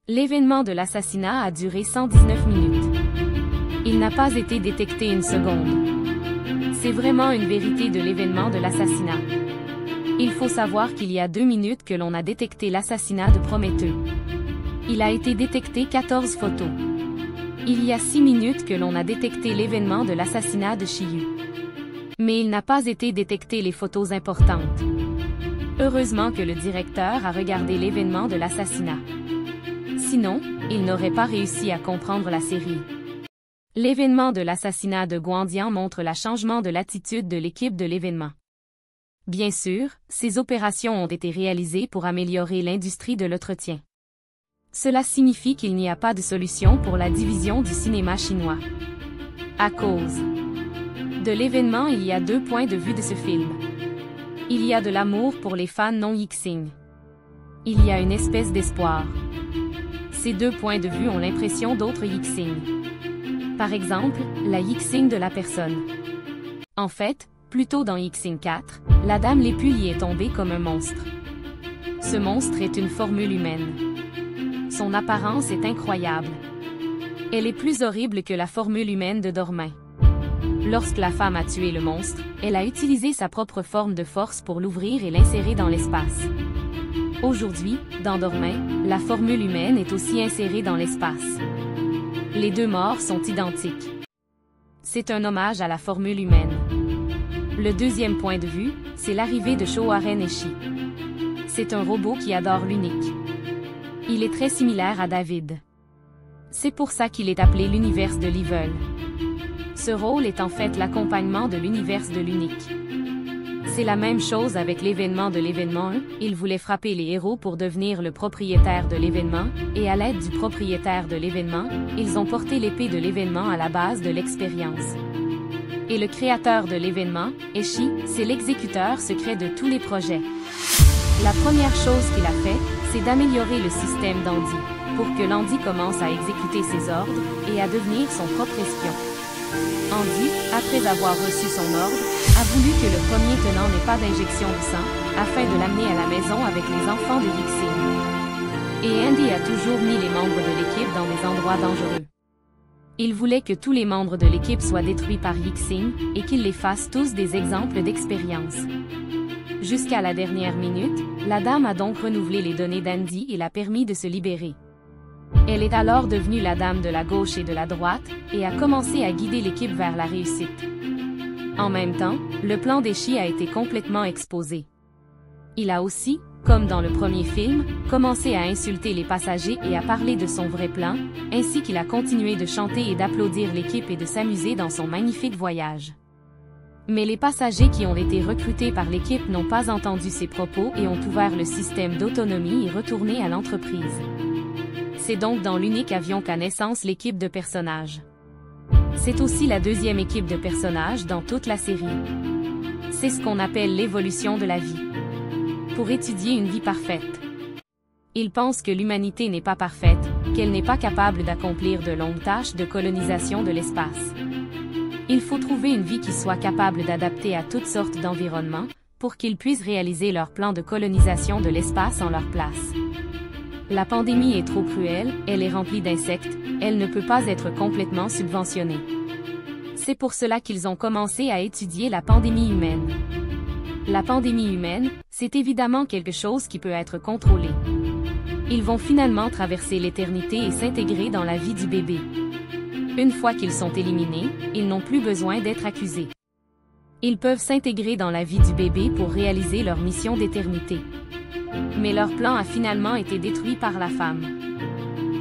L'événement de l'assassinat a duré 119 minutes. Il n'a pas été détecté une seconde. C'est vraiment une vérité de l'événement de l'assassinat. Il faut savoir qu'il y a 2 minutes que l'on a détecté l'assassinat de Prométhée. Il a été détecté 14 photos. Il y a 6 minutes que l'on a détecté l'événement de l'assassinat de Chiyu. Mais il n'a pas été détecté les photos importantes. Heureusement que le directeur a regardé l'événement de l'assassinat. Sinon, il n'aurait pas réussi à comprendre la série. L'événement de l'assassinat de Gwandian montre le changement de l'attitude de l'équipe de l'événement. Bien sûr, ces opérations ont été réalisées pour améliorer l'industrie de l'entretien. Cela signifie qu'il n'y a pas de solution pour la division du cinéma chinois. À cause de l'événement, il y a 2 points de vue de ce film. Il y a de l'amour pour les fans non Yixing. Il y a une espèce d'espoir. Ces 2 points de vue ont l'impression d'autres Yixing. Par exemple, la Yixing de la personne. En fait, plus tôt dans Yixing 4, la dame Lépu y est tombée comme un monstre. Ce monstre est une formule humaine. Son apparence est incroyable. Elle est plus horrible que la formule humaine de Dormain. Lorsque la femme a tué le monstre, elle a utilisé sa propre forme de force pour l'ouvrir et l'insérer dans l'espace. Aujourd'hui, dans Dormain, la formule humaine est aussi insérée dans l'espace. Les 2 morts sont identiques. C'est un hommage à la formule humaine. Le deuxième point de vue, c'est l'arrivée de Shoaren Eshi. C'est un robot qui adore l'unique. Il est très similaire à David. C'est pour ça qu'il est appelé l'univers de l'Evil. Ce rôle est en fait l'accompagnement de l'univers de l'unique. C'est la même chose avec l'événement de l'événement 1, il voulait frapper les héros pour devenir le propriétaire de l'événement, et à l'aide du propriétaire de l'événement, ils ont porté l'épée de l'événement à la base de l'expérience. Et le créateur de l'événement, Eshi, c'est l'exécuteur secret de tous les projets. La première chose qu'il a fait, c'est d'améliorer le système d'Andy, pour que l'Andy commence à exécuter ses ordres, et à devenir son propre espion. Andy, après avoir reçu son ordre, a voulu que le premier tenant n'ait pas d'injection de sang, afin de l'amener à la maison avec les enfants de Yixing. Et Andy a toujours mis les membres de l'équipe dans des endroits dangereux. Il voulait que tous les membres de l'équipe soient détruits par Yixing, et qu'ils les fassent tous des exemples d'expérience. Jusqu'à la dernière minute, la dame a donc renouvelé les données d'Andy et l'a permis de se libérer. Elle est alors devenue la dame de la gauche et de la droite, et a commencé à guider l'équipe vers la réussite. En même temps, le plan d'Eshi a été complètement exposé. Il a aussi, comme dans le premier film, commencé à insulter les passagers et à parler de son vrai plan, ainsi qu'il a continué de chanter et d'applaudir l'équipe et de s'amuser dans son magnifique voyage. Mais les passagers qui ont été recrutés par l'équipe n'ont pas entendu ses propos et ont ouvert le système d'autonomie et retourné à l'entreprise. C'est donc dans l'unique avion qu'a naissance l'équipe de personnages. C'est aussi la 2e équipe de personnages dans toute la série. C'est ce qu'on appelle l'évolution de la vie. Pour étudier une vie parfaite. Ils pensent que l'humanité n'est pas parfaite, qu'elle n'est pas capable d'accomplir de longues tâches de colonisation de l'espace. Il faut trouver une vie qui soit capable d'adapter à toutes sortes d'environnements, pour qu'ils puissent réaliser leur plan de colonisation de l'espace en leur place. La pandémie est trop cruelle, elle est remplie d'insectes, elle ne peut pas être complètement subventionnée. C'est pour cela qu'ils ont commencé à étudier la pandémie humaine. La pandémie humaine, c'est évidemment quelque chose qui peut être contrôlé. Ils vont finalement traverser l'éternité et s'intégrer dans la vie du bébé. Une fois qu'ils sont éliminés, ils n'ont plus besoin d'être accusés. Ils peuvent s'intégrer dans la vie du bébé pour réaliser leur mission d'éternité. Mais leur plan a finalement été détruit par la femme.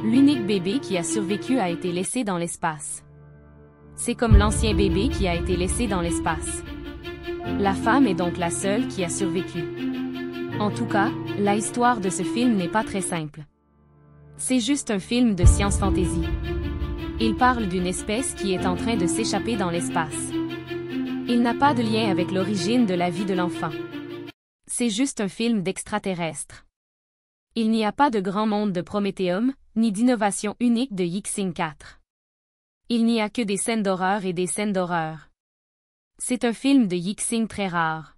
L'unique bébé qui a survécu a été laissé dans l'espace. C'est comme l'ancien bébé qui a été laissé dans l'espace. La femme est donc la seule qui a survécu. En tout cas, la histoire de ce film n'est pas très simple. C'est juste un film de science-fantasy. Il parle d'une espèce qui est en train de s'échapper dans l'espace. Il n'a pas de lien avec l'origine de la vie de l'enfant. C'est juste un film d'extraterrestres. Il n'y a pas de grand monde de Prométhéum, ni d'innovation unique de Yixing 4. Il n'y a que des scènes d'horreur et des scènes d'horreur. C'est un film de Yixing très rare.